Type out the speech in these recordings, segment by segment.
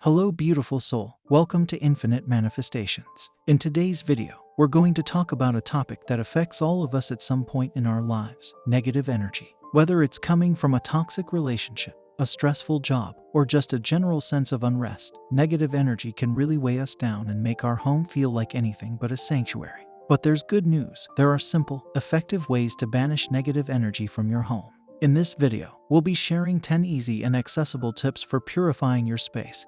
Hello beautiful soul, welcome to Infinite Manifestations. In today's video, we're going to talk about a topic that affects all of us at some point in our lives, negative energy. Whether it's coming from a toxic relationship, a stressful job, or just a general sense of unrest, negative energy can really weigh us down and make our home feel like anything but a sanctuary. But there's good news. There are simple, effective ways to banish negative energy from your home. In this video, we'll be sharing 10 easy and accessible tips for purifying your space,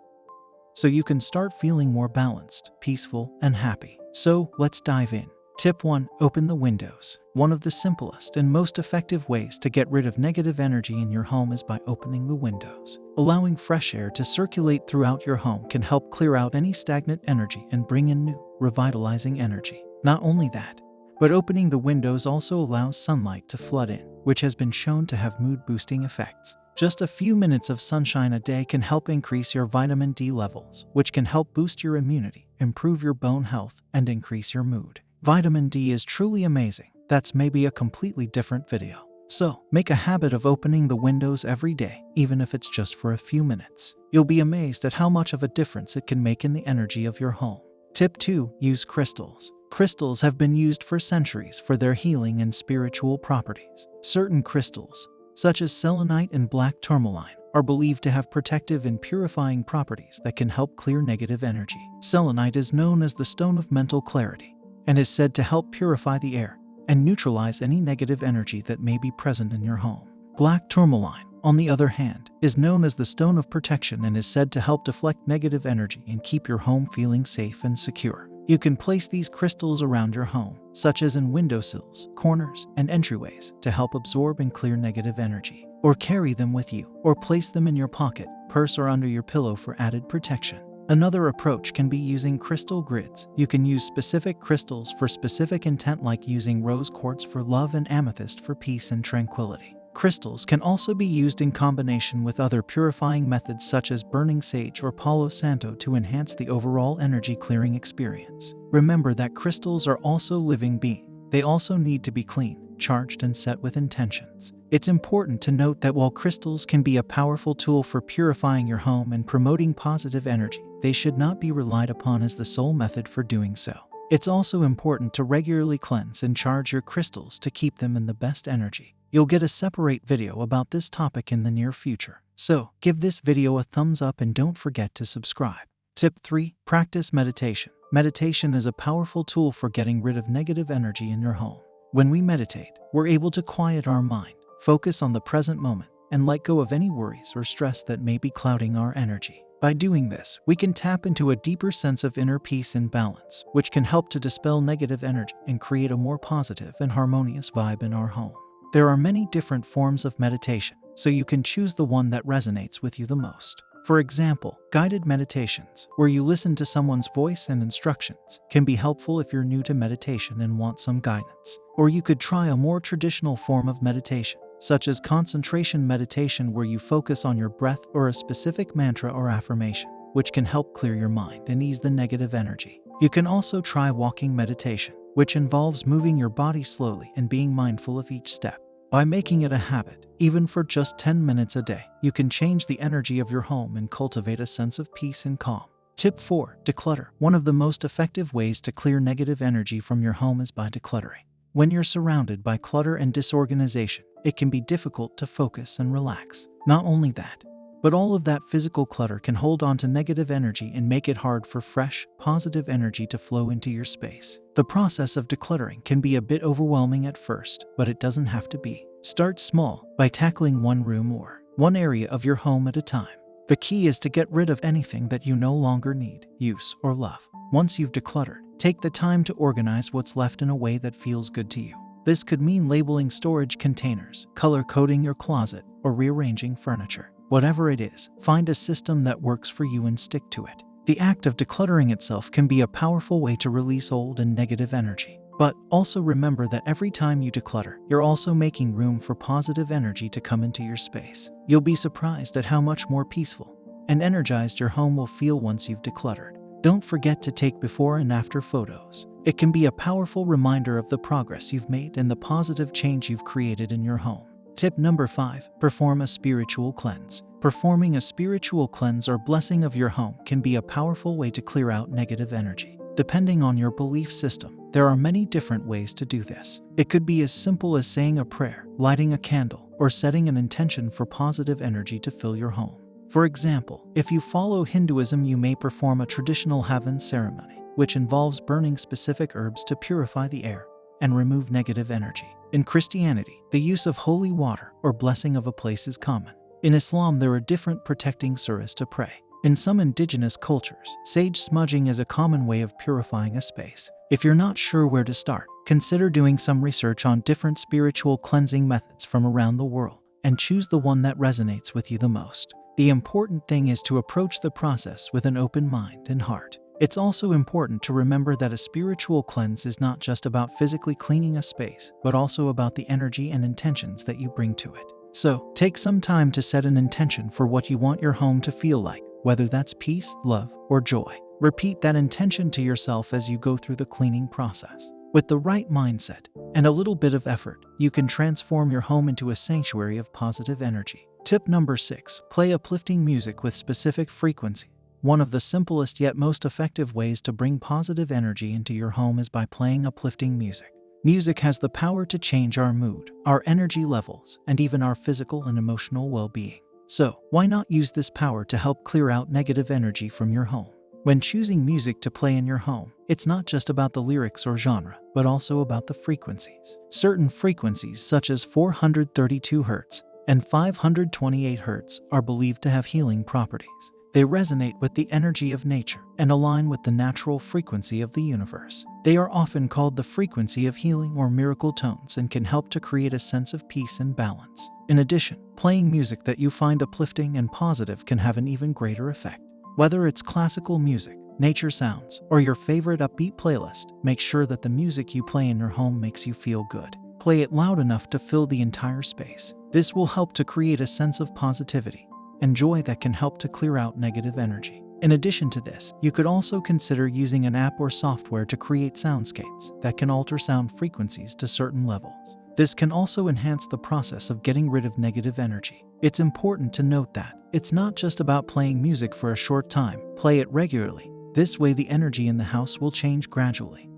so you can start feeling more balanced, peaceful, and happy. So let's dive in. Tip 1. Open the windows. One of the simplest and most effective ways to get rid of negative energy in your home is by opening the windows. Allowing fresh air to circulate throughout your home can help clear out any stagnant energy and bring in new, revitalizing energy. Not only that, but opening the windows also allows sunlight to flood in, which has been shown to have mood-boosting effects. Just a few minutes of sunshine a day can help increase your vitamin D levels, which can help boost your immunity, improve your bone health, and increase your mood. Vitamin D is truly amazing. That's maybe a completely different video. So, make a habit of opening the windows every day, even if it's just for a few minutes. You'll be amazed at how much of a difference it can make in the energy of your home. Tip 2. Use crystals. Crystals have been used for centuries for their healing and spiritual properties. Certain crystals, such as selenite and black tourmaline, are believed to have protective and purifying properties that can help clear negative energy. Selenite is known as the stone of mental clarity and is said to help purify the air and neutralize any negative energy that may be present in your home. Black tourmaline, on the other hand, is known as the stone of protection and is said to help deflect negative energy and keep your home feeling safe and secure. You can place these crystals around your home, such as in windowsills, corners, and entryways, to help absorb and clear negative energy. Or carry them with you, or place them in your pocket, purse, or under your pillow for added protection. Another approach can be using crystal grids. You can use specific crystals for specific intent, like using rose quartz for love and amethyst for peace and tranquility. Crystals can also be used in combination with other purifying methods such as burning sage or Palo Santo to enhance the overall energy clearing experience. Remember that crystals are also living beings. They also need to be clean, charged, and set with intentions. It's important to note that while crystals can be a powerful tool for purifying your home and promoting positive energy, they should not be relied upon as the sole method for doing so. It's also important to regularly cleanse and charge your crystals to keep them in the best energy. You'll get a separate video about this topic in the near future. So, give this video a thumbs up and don't forget to subscribe. Tip 3. Practice meditation. Meditation is a powerful tool for getting rid of negative energy in your home. When we meditate, we're able to quiet our mind, focus on the present moment, and let go of any worries or stress that may be clouding our energy. By doing this, we can tap into a deeper sense of inner peace and balance, which can help to dispel negative energy and create a more positive and harmonious vibe in our home. There are many different forms of meditation, so you can choose the one that resonates with you the most. For example, guided meditations, where you listen to someone's voice and instructions, can be helpful if you're new to meditation and want some guidance. Or you could try a more traditional form of meditation, such as concentration meditation, where you focus on your breath or a specific mantra or affirmation, which can help clear your mind and ease the negative energy. You can also try walking meditation, which involves moving your body slowly and being mindful of each step. By making it a habit, even for just 10 minutes a day, you can change the energy of your home and cultivate a sense of peace and calm. Tip 4. Declutter. One of the most effective ways to clear negative energy from your home is by decluttering. When you're surrounded by clutter and disorganization, it can be difficult to focus and relax. Not only that, but all of that physical clutter can hold on to negative energy and make it hard for fresh, positive energy to flow into your space. The process of decluttering can be a bit overwhelming at first, but it doesn't have to be. Start small by tackling one room or one area of your home at a time. The key is to get rid of anything that you no longer need, use, or love. Once you've decluttered, take the time to organize what's left in a way that feels good to you. This could mean labeling storage containers, color-coding your closet, or rearranging furniture. Whatever it is, find a system that works for you and stick to it. The act of decluttering itself can be a powerful way to release old and negative energy. But also remember that every time you declutter, you're also making room for positive energy to come into your space. You'll be surprised at how much more peaceful and energized your home will feel once you've decluttered. Don't forget to take before and after photos. It can be a powerful reminder of the progress you've made and the positive change you've created in your home. Tip number 5. Perform a spiritual cleanse. Performing a spiritual cleanse or blessing of your home can be a powerful way to clear out negative energy. Depending on your belief system, there are many different ways to do this. It could be as simple as saying a prayer, lighting a candle, or setting an intention for positive energy to fill your home. For example, if you follow Hinduism, you may perform a traditional Havan ceremony, which involves burning specific herbs to purify the air and remove negative energy. In Christianity, the use of holy water or blessing of a place is common. In Islam, there are different protecting surahs to pray. In some indigenous cultures, sage smudging is a common way of purifying a space. If you're not sure where to start, consider doing some research on different spiritual cleansing methods from around the world and choose the one that resonates with you the most. The important thing is to approach the process with an open mind and heart. It's also important to remember that a spiritual cleanse is not just about physically cleaning a space, but also about the energy and intentions that you bring to it. So, take some time to set an intention for what you want your home to feel like, whether that's peace, love, or joy. Repeat that intention to yourself as you go through the cleaning process. With the right mindset and a little bit of effort, you can transform your home into a sanctuary of positive energy. Tip number 6. Play uplifting music with specific frequency. One of the simplest yet most effective ways to bring positive energy into your home is by playing uplifting music. Music has the power to change our mood, our energy levels, and even our physical and emotional well-being. So, why not use this power to help clear out negative energy from your home? When choosing music to play in your home, it's not just about the lyrics or genre, but also about the frequencies. Certain frequencies, such as 432 Hz and 528 Hz, are believed to have healing properties. They resonate with the energy of nature and align with the natural frequency of the universe. They are often called the frequency of healing or miracle tones and can help to create a sense of peace and balance. In addition, playing music that you find uplifting and positive can have an even greater effect. Whether it's classical music, nature sounds, or your favorite upbeat playlist, make sure that the music you play in your home makes you feel good. Play it loud enough to fill the entire space. This will help to create a sense of positivity and joy that can help to clear out negative energy. In addition to this, you could also consider using an app or software to create soundscapes that can alter sound frequencies to certain levels. This can also enhance the process of getting rid of negative energy. It's important to note that it's not just about playing music for a short time. Play it regularly. This way the energy in the house will change gradually,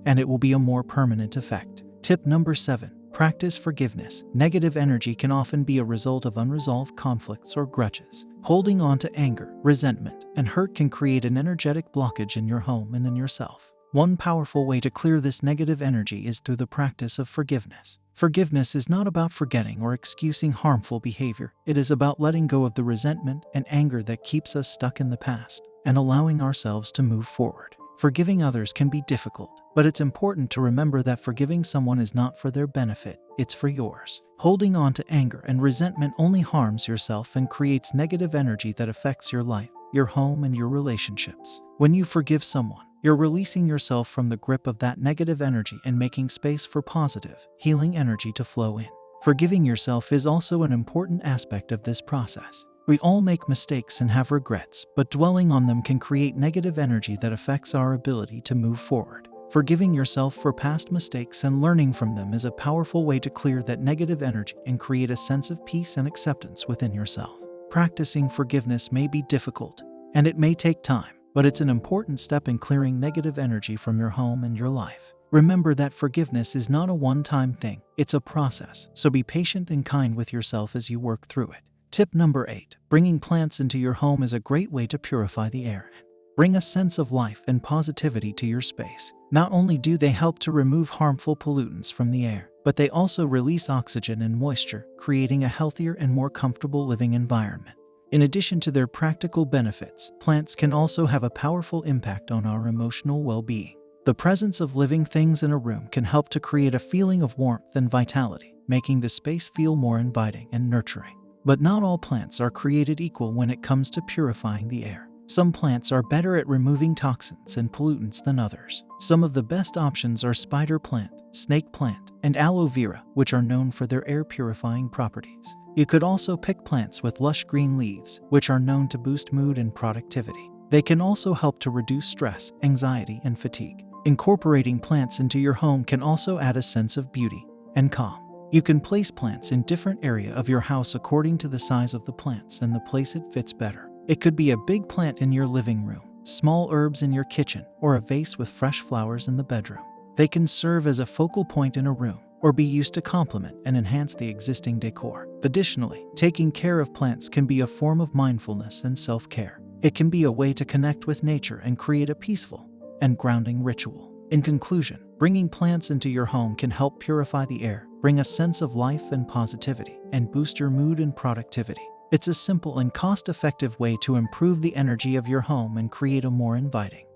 and it will be a more permanent effect. Tip number 7. Practice forgiveness. Negative energy can often be a result of unresolved conflicts or grudges. Holding on to anger, resentment, and hurt can create an energetic blockage in your home and in yourself. One powerful way to clear this negative energy is through the practice of forgiveness. Forgiveness is not about forgetting or excusing harmful behavior. It is about letting go of the resentment and anger that keeps us stuck in the past and allowing ourselves to move forward. Forgiving others can be difficult, but it's important to remember that forgiving someone is not for their benefit, it's for yours. Holding on to anger and resentment only harms yourself and creates negative energy that affects your life, your home, and your relationships. When you forgive someone, you're releasing yourself from the grip of that negative energy and making space for positive, healing energy to flow in. Forgiving yourself is also an important aspect of this process. We all make mistakes and have regrets, but dwelling on them can create negative energy that affects our ability to move forward. Forgiving yourself for past mistakes and learning from them is a powerful way to clear that negative energy and create a sense of peace and acceptance within yourself. Practicing forgiveness may be difficult, and it may take time, but it's an important step in clearing negative energy from your home and your life. Remember that forgiveness is not a one-time thing, it's a process, so be patient and kind with yourself as you work through it. Tip number 8. Bringing plants into your home is a great way to purify the air. Bring a sense of life and positivity to your space. Not only do they help to remove harmful pollutants from the air, but they also release oxygen and moisture, creating a healthier and more comfortable living environment. In addition to their practical benefits, plants can also have a powerful impact on our emotional well-being. The presence of living things in a room can help to create a feeling of warmth and vitality, making the space feel more inviting and nurturing. But not all plants are created equal when it comes to purifying the air. Some plants are better at removing toxins and pollutants than others. Some of the best options are spider plant, snake plant, and aloe vera, which are known for their air-purifying properties. You could also pick plants with lush green leaves, which are known to boost mood and productivity. They can also help to reduce stress, anxiety, and fatigue. Incorporating plants into your home can also add a sense of beauty and calm. You can place plants in different areas of your house according to the size of the plants and the place it fits better. It could be a big plant in your living room, small herbs in your kitchen, or a vase with fresh flowers in the bedroom. They can serve as a focal point in a room or be used to complement and enhance the existing decor. Additionally, taking care of plants can be a form of mindfulness and self-care. It can be a way to connect with nature and create a peaceful and grounding ritual. In conclusion, bringing plants into your home can help purify the air, bring a sense of life and positivity, and boost your mood and productivity. It's a simple and cost-effective way to improve the energy of your home and create a more inviting,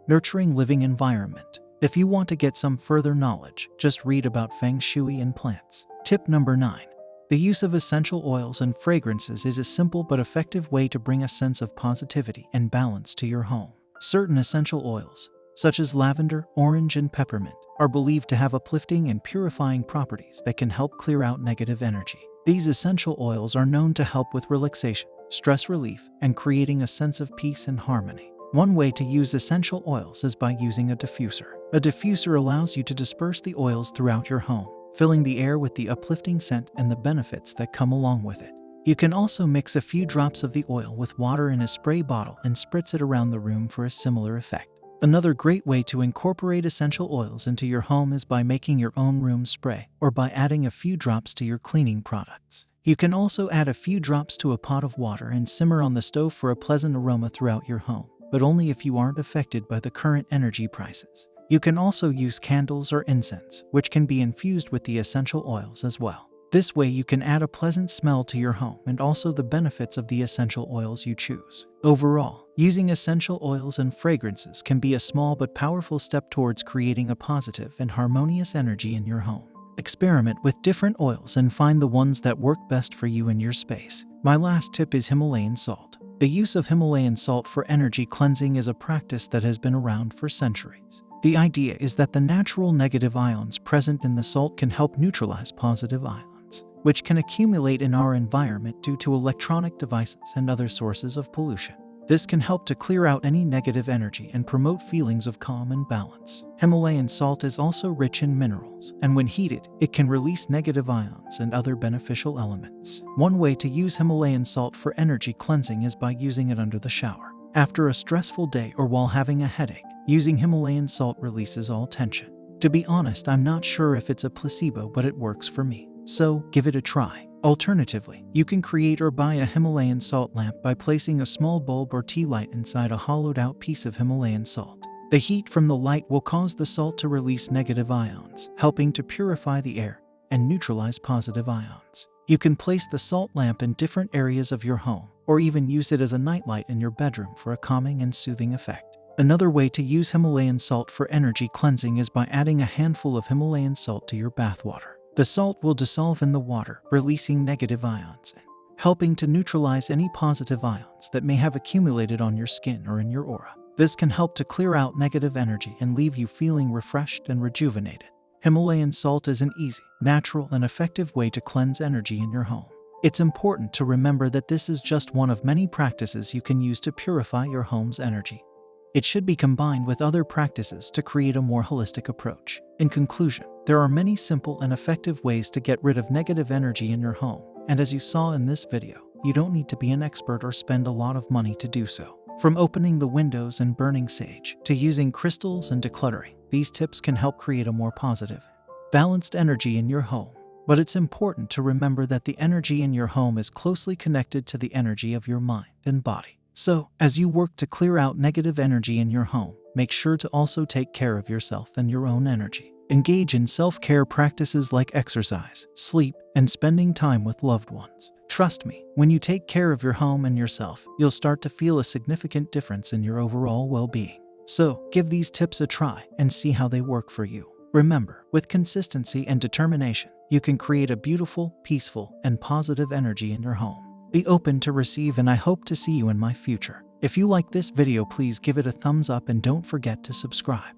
nurturing living environment. If you want to get some further knowledge, just read about Feng Shui and plants. Tip number 9. The use of essential oils and fragrances is a simple but effective way to bring a sense of positivity and balance to your home. Certain essential oils, such as lavender, orange, and peppermint, are believed to have uplifting and purifying properties that can help clear out negative energy. These essential oils are known to help with relaxation, stress relief, and creating a sense of peace and harmony. One way to use essential oils is by using a diffuser. A diffuser allows you to disperse the oils throughout your home, filling the air with the uplifting scent and the benefits that come along with it. You can also mix a few drops of the oil with water in a spray bottle and spritz it around the room for a similar effect. Another great way to incorporate essential oils into your home is by making your own room spray or by adding a few drops to your cleaning products. You can also add a few drops to a pot of water and simmer on the stove for a pleasant aroma throughout your home, but only if you aren't affected by the current energy prices. You can also use candles or incense, which can be infused with the essential oils as well. This way you can add a pleasant smell to your home and also the benefits of the essential oils you choose. Overall, using essential oils and fragrances can be a small but powerful step towards creating a positive and harmonious energy in your home. Experiment with different oils and find the ones that work best for you in your space. My last tip is Himalayan salt. The use of Himalayan salt for energy cleansing is a practice that has been around for centuries. The idea is that the natural negative ions present in the salt can help neutralize positive ions, which can accumulate in our environment due to electronic devices and other sources of pollution. This can help to clear out any negative energy and promote feelings of calm and balance. Himalayan salt is also rich in minerals, and when heated, it can release negative ions and other beneficial elements. One way to use Himalayan salt for energy cleansing is by using it under the shower. After a stressful day or while having a headache, using Himalayan salt releases all tension. To be honest, I'm not sure if it's a placebo, but it works for me. So, give it a try. Alternatively, you can create or buy a Himalayan salt lamp by placing a small bulb or tea light inside a hollowed-out piece of Himalayan salt. The heat from the light will cause the salt to release negative ions, helping to purify the air and neutralize positive ions. You can place the salt lamp in different areas of your home, or even use it as a nightlight in your bedroom for a calming and soothing effect. Another way to use Himalayan salt for energy cleansing is by adding a handful of Himalayan salt to your bathwater. The salt will dissolve in the water, releasing negative ions and helping to neutralize any positive ions that may have accumulated on your skin or in your aura. This can help to clear out negative energy and leave you feeling refreshed and rejuvenated. Himalayan salt is an easy, natural, and effective way to cleanse energy in your home. It's important to remember that this is just one of many practices you can use to purify your home's energy. It should be combined with other practices to create a more holistic approach. In conclusion, there are many simple and effective ways to get rid of negative energy in your home, and as you saw in this video, you don't need to be an expert or spend a lot of money to do so. From opening the windows and burning sage, to using crystals and decluttering, these tips can help create a more positive, balanced energy in your home. But it's important to remember that the energy in your home is closely connected to the energy of your mind and body. So, as you work to clear out negative energy in your home, make sure to also take care of yourself and your own energy. Engage in self-care practices like exercise, sleep, and spending time with loved ones. Trust me, when you take care of your home and yourself, you'll start to feel a significant difference in your overall well-being. So, give these tips a try and see how they work for you. Remember, with consistency and determination, you can create a beautiful, peaceful, and positive energy in your home. Be open to receive, and I hope to see you in my future. If you like this video, please give it a thumbs up and don't forget to subscribe.